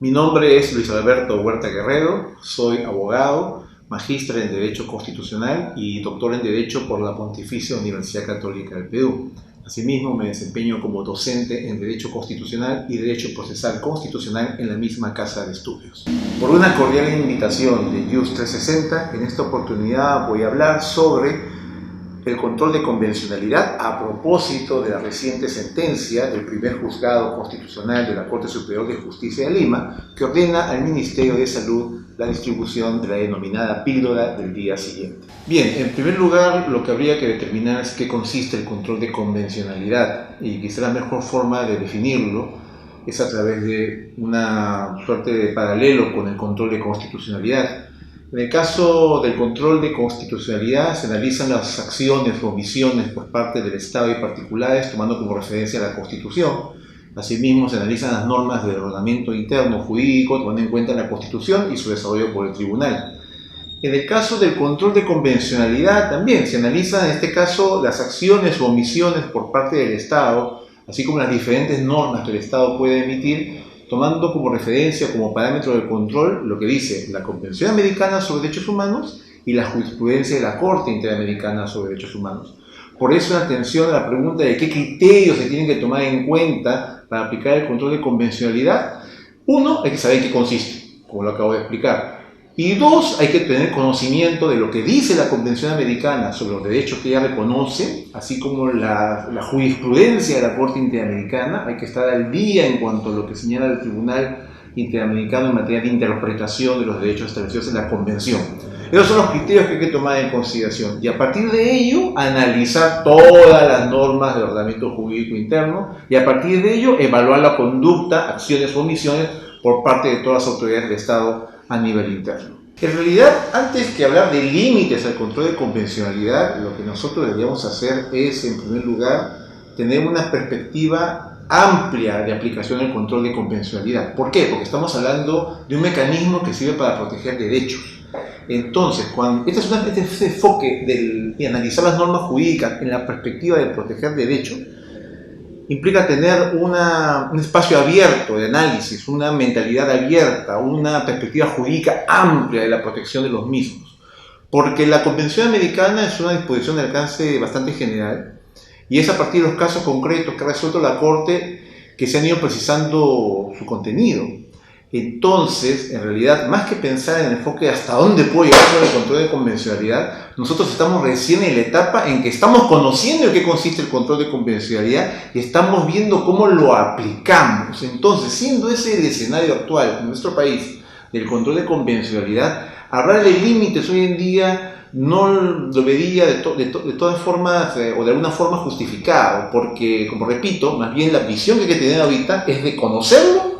Mi nombre es Luis Alberto Huerta Guerrero, soy abogado, magíster en Derecho Constitucional y doctor en Derecho por la Pontificia Universidad Católica del Perú. Asimismo, me desempeño como docente en Derecho Constitucional y Derecho Procesal Constitucional en la misma casa de estudios. Por una cordial invitación de JUS 360, en esta oportunidad voy a hablar sobre el control de convencionalidad a propósito de la reciente sentencia del primer juzgado constitucional de la Corte Superior de Justicia de Lima, que ordena al Ministerio de Salud la distribución de la denominada píldora del día siguiente. Bien, en primer lugar, lo que habría que determinar es qué consiste el control de convencionalidad, y quizá la mejor forma de definirlo es a través de una suerte de paralelo con el control de constitucionalidad. En el caso del control de constitucionalidad se analizan las acciones o omisiones por parte del Estado y particulares tomando como referencia la Constitución. Asimismo, se analizan las normas del ordenamiento interno jurídico tomando en cuenta la Constitución y su desarrollo por el Tribunal. En el caso del control de convencionalidad también se analizan en este caso las acciones o omisiones por parte del Estado, así como las diferentes normas que el Estado puede emitir, tomando como referencia, como parámetro de control, lo que dice la Convención Americana sobre Derechos Humanos y la jurisprudencia de la Corte Interamericana sobre Derechos Humanos. Por eso la atención a la pregunta de qué criterios se tienen que tomar en cuenta para aplicar el control de convencionalidad. Uno, hay que saber en qué consiste, como lo acabo de explicar. Y dos, hay que tener conocimiento de lo que dice la Convención Americana sobre los derechos que ella reconoce, así como la jurisprudencia de la Corte Interamericana. Hay que estar al día en cuanto a lo que señala el Tribunal Interamericano en materia de interpretación de los derechos establecidos en la Convención. Esos son los criterios que hay que tomar en consideración. Y a partir de ello, analizar todas las normas del ordenamiento jurídico interno y a partir de ello, evaluar la conducta, acciones o omisiones por parte de todas las autoridades del Estado a nivel interno. En realidad, antes que hablar de límites al control de convencionalidad, lo que nosotros deberíamos hacer es, en primer lugar, tener una perspectiva amplia de aplicación del control de convencionalidad. ¿Por qué? Porque estamos hablando de un mecanismo que sirve para proteger derechos. Entonces, este enfoque de analizar las normas jurídicas en la perspectiva de proteger derechos implica tener un espacio abierto de análisis, una mentalidad abierta, una perspectiva jurídica amplia de la protección de los mismos. Porque la Convención Americana es una disposición de alcance bastante general y es a partir de los casos concretos que ha resuelto la Corte que se han ido precisando su contenido. Entonces, en realidad, más que pensar en el enfoque de hasta dónde puede llegar el control de convencionalidad, nosotros estamos recién en la etapa en que estamos conociendo en qué consiste el control de convencionalidad y estamos viendo cómo lo aplicamos. Entonces, siendo ese el escenario actual en nuestro país del control de convencionalidad, hablar de límites hoy en día no lo vería de todas formas o de alguna forma justificado, porque, como repito, más bien la visión que hay que tener ahorita es de conocerlo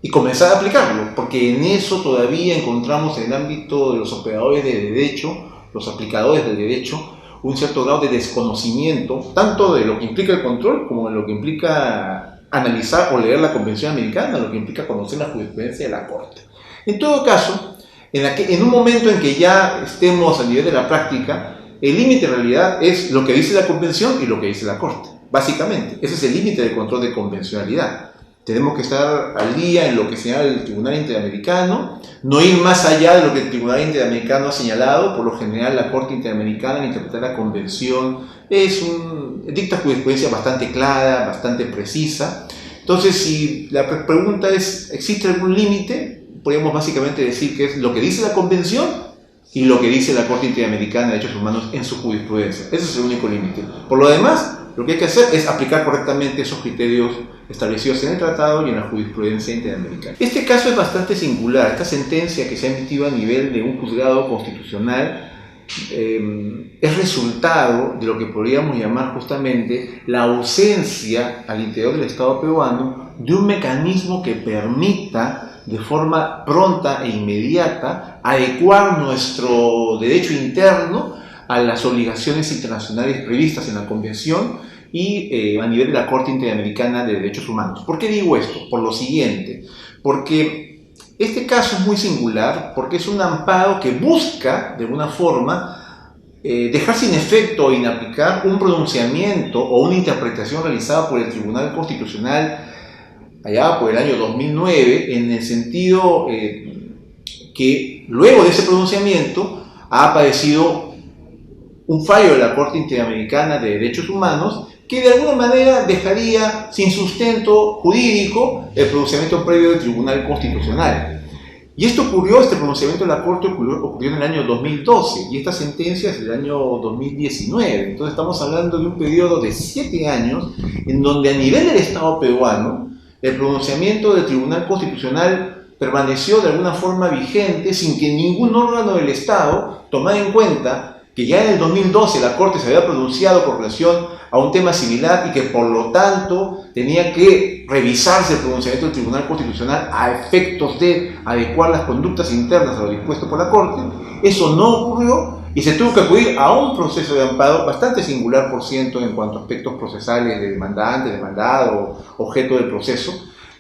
y comenzar a aplicarlo, porque en eso todavía encontramos en el ámbito de los operadores de derecho, los aplicadores del derecho, un cierto grado de desconocimiento, tanto de lo que implica el control como de lo que implica analizar o leer la Convención Americana, lo que implica conocer la jurisprudencia de la Corte. En todo caso, en un momento en que ya estemos a nivel de la práctica, el límite en realidad es lo que dice la Convención y lo que dice la Corte, básicamente. Ese es el límite del control de convencionalidad. Tenemos que estar al día en lo que señala el Tribunal Interamericano, no ir más allá de lo que el Tribunal Interamericano ha señalado. Por lo general, la Corte Interamericana, al interpretar la Convención, dicta jurisprudencia bastante clara, bastante precisa. Entonces, si la pregunta es, ¿existe algún límite? Podríamos básicamente decir que es lo que dice la Convención y lo que dice la Corte Interamericana de Derechos Humanos en su jurisprudencia. Ese es el único límite. Por lo demás, lo que hay que hacer es aplicar correctamente esos criterios establecidos en el tratado y en la jurisprudencia interamericana. Este caso es bastante singular. Esta sentencia que se ha emitido a nivel de un juzgado constitucional es resultado de lo que podríamos llamar justamente la ausencia al interior del Estado peruano de un mecanismo que permita de forma pronta e inmediata adecuar nuestro derecho interno a las obligaciones internacionales previstas en la Convención y a nivel de la Corte Interamericana de Derechos Humanos. ¿Por qué digo esto? Por lo siguiente, porque este caso es muy singular, porque es un amparo que busca, de alguna forma, dejar sin efecto o inaplicar un pronunciamiento o una interpretación realizada por el Tribunal Constitucional allá por el año 2009, en el sentido que luego de ese pronunciamiento ha aparecido un fallo de la Corte Interamericana de Derechos Humanos que de alguna manera dejaría sin sustento jurídico el pronunciamiento previo del Tribunal Constitucional. Y esto ocurrió, este pronunciamiento de la Corte ocurrió en el año 2012 y esta sentencia es del año 2019. Entonces estamos hablando de un periodo de 7 años en donde a nivel del Estado peruano el pronunciamiento del Tribunal Constitucional permaneció de alguna forma vigente sin que ningún órgano del Estado tomara en cuenta que ya en el 2012 la Corte se había pronunciado con relación a un tema similar y que por lo tanto tenía que revisarse el pronunciamiento del Tribunal Constitucional a efectos de adecuar las conductas internas a lo dispuesto por la Corte. Eso no ocurrió y se tuvo que acudir a un proceso de amparo bastante singular, por ciento, en cuanto a aspectos procesales de demandante, demandado, objeto del proceso,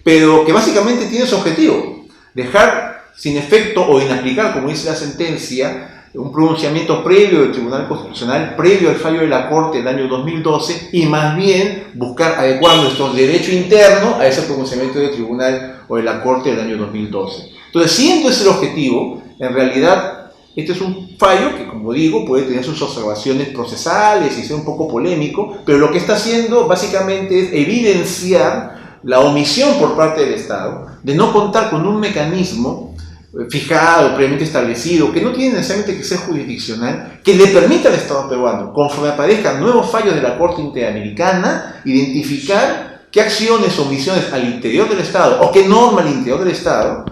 pero que básicamente tiene su objetivo: dejar sin efecto o inaplicar, como dice la sentencia, un pronunciamiento previo del Tribunal Constitucional, previo al fallo de la Corte del año 2012, y más bien buscar adecuar nuestro derecho interno a ese pronunciamiento del Tribunal o de la Corte del año 2012. Entonces, siendo ese el objetivo, en realidad, este es un fallo que, como digo, puede tener sus observaciones procesales y ser un poco polémico, pero lo que está haciendo básicamente es evidenciar la omisión por parte del Estado de no contar con un mecanismo fijado, previamente establecido, que no tiene necesariamente que ser jurisdiccional, que le permita al Estado peruano, conforme aparezcan nuevos fallos de la Corte Interamericana, identificar qué acciones o omisiones al interior del Estado, o qué norma al interior del Estado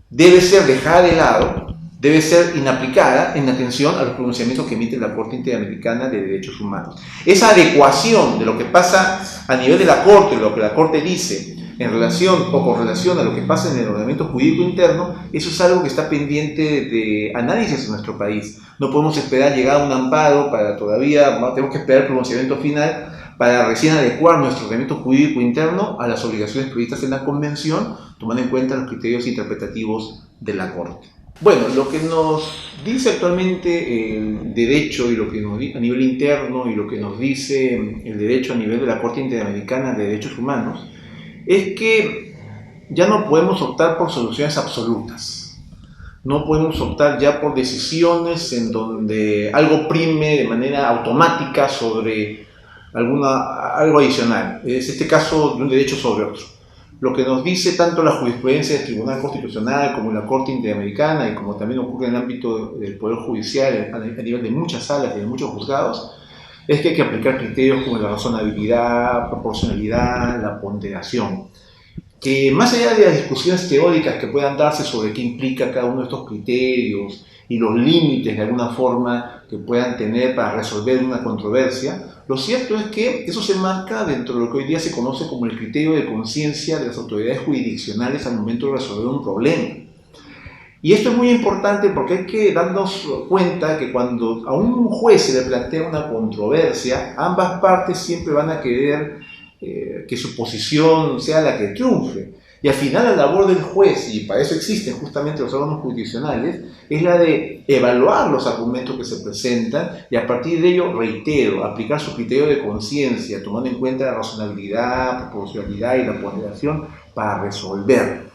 debe ser dejada de lado, debe ser inaplicada en atención a los pronunciamientos que emite la Corte Interamericana de Derechos Humanos. Esa adecuación de lo que pasa a nivel de la Corte, lo que la Corte dice, en relación o con relación a lo que pasa en el ordenamiento jurídico interno, eso es algo que está pendiente de análisis en nuestro país. No podemos esperar llegar a un amparo para todavía, tenemos que esperar el pronunciamiento final para recién adecuar nuestro ordenamiento jurídico interno a las obligaciones previstas en la Convención, tomando en cuenta los criterios interpretativos de la Corte. Bueno, lo que nos dice actualmente el derecho y lo que nos dice a nivel interno y lo que nos dice el derecho a nivel de la Corte Interamericana de Derechos Humanos es que ya no podemos optar por soluciones absolutas. No podemos optar ya por decisiones en donde algo prime de manera automática sobre algo adicional. Es este caso de un derecho sobre otro. Lo que nos dice tanto la jurisprudencia del Tribunal Constitucional como la Corte Interamericana, y como también ocurre en el ámbito del Poder Judicial a nivel de muchas salas y de muchos juzgados, es que hay que aplicar criterios como la razonabilidad, proporcionalidad, la ponderación, que más allá de las discusiones teóricas que puedan darse sobre qué implica cada uno de estos criterios y los límites de alguna forma que puedan tener para resolver una controversia, lo cierto es que eso se marca dentro de lo que hoy día se conoce como el criterio de conciencia de las autoridades jurisdiccionales al momento de resolver un problema. Y esto es muy importante porque hay que darnos cuenta que cuando a un juez se le plantea una controversia, ambas partes siempre van a querer que su posición sea la que triunfe. Y al final la labor del juez, y para eso existen justamente los órganos jurisdiccionales, es la de evaluar los argumentos que se presentan y a partir de ello, reitero, aplicar su criterio de conciencia, tomando en cuenta la razonabilidad, proporcionalidad y la ponderación para resolver.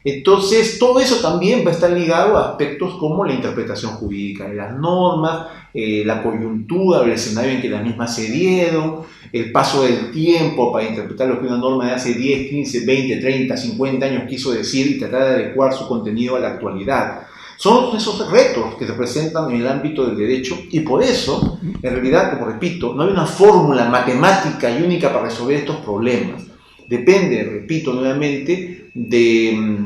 Entonces, todo eso también va a estar ligado a aspectos como la interpretación jurídica de las normas, la coyuntura o el escenario en que las mismas se dieron, el paso del tiempo para interpretar lo que una norma de hace 10, 15, 20, 30, 50 años quiso decir y tratar de adecuar su contenido a la actualidad. Son esos retos que se presentan en el ámbito del derecho y por eso, en realidad, como repito, no hay una fórmula matemática y única para resolver estos problemas. Depende, repito nuevamente, de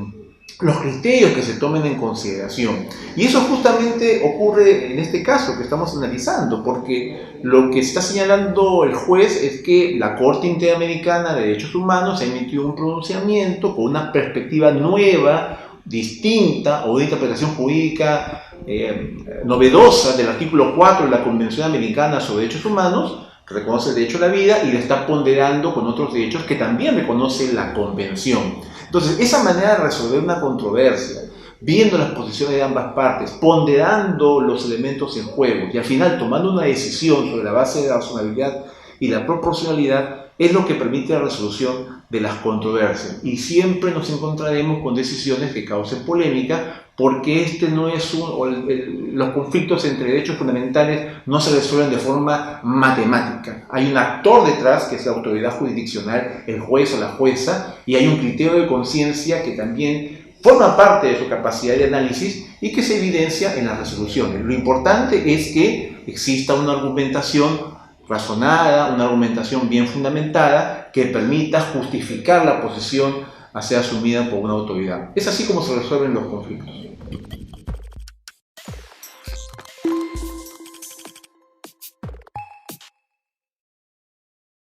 los criterios que se tomen en consideración. Y eso justamente ocurre en este caso que estamos analizando, porque lo que está señalando el juez es que la Corte Interamericana de Derechos Humanos ha emitido un pronunciamiento con una perspectiva nueva, distinta, o una interpretación jurídica novedosa del artículo 4 de la Convención Americana sobre Derechos Humanos, que reconoce el derecho a la vida y lo está ponderando con otros derechos que también reconoce la Convención. Entonces, esa manera de resolver una controversia, viendo las posiciones de ambas partes, ponderando los elementos en juego y al final tomando una decisión sobre la base de la razonabilidad y la proporcionalidad, es lo que permite la resolución de las controversias. Y siempre nos encontraremos con decisiones que causen polémica, porque los conflictos entre derechos fundamentales no se resuelven de forma matemática. Hay un actor detrás, que es la autoridad jurisdiccional, el juez o la jueza, y hay un criterio de conciencia que también forma parte de su capacidad de análisis y que se evidencia en las resoluciones. Lo importante es que exista una argumentación razonada, una argumentación bien fundamentada que permita justificar la posición a ser asumida por una autoridad. Es así como se resuelven los conflictos.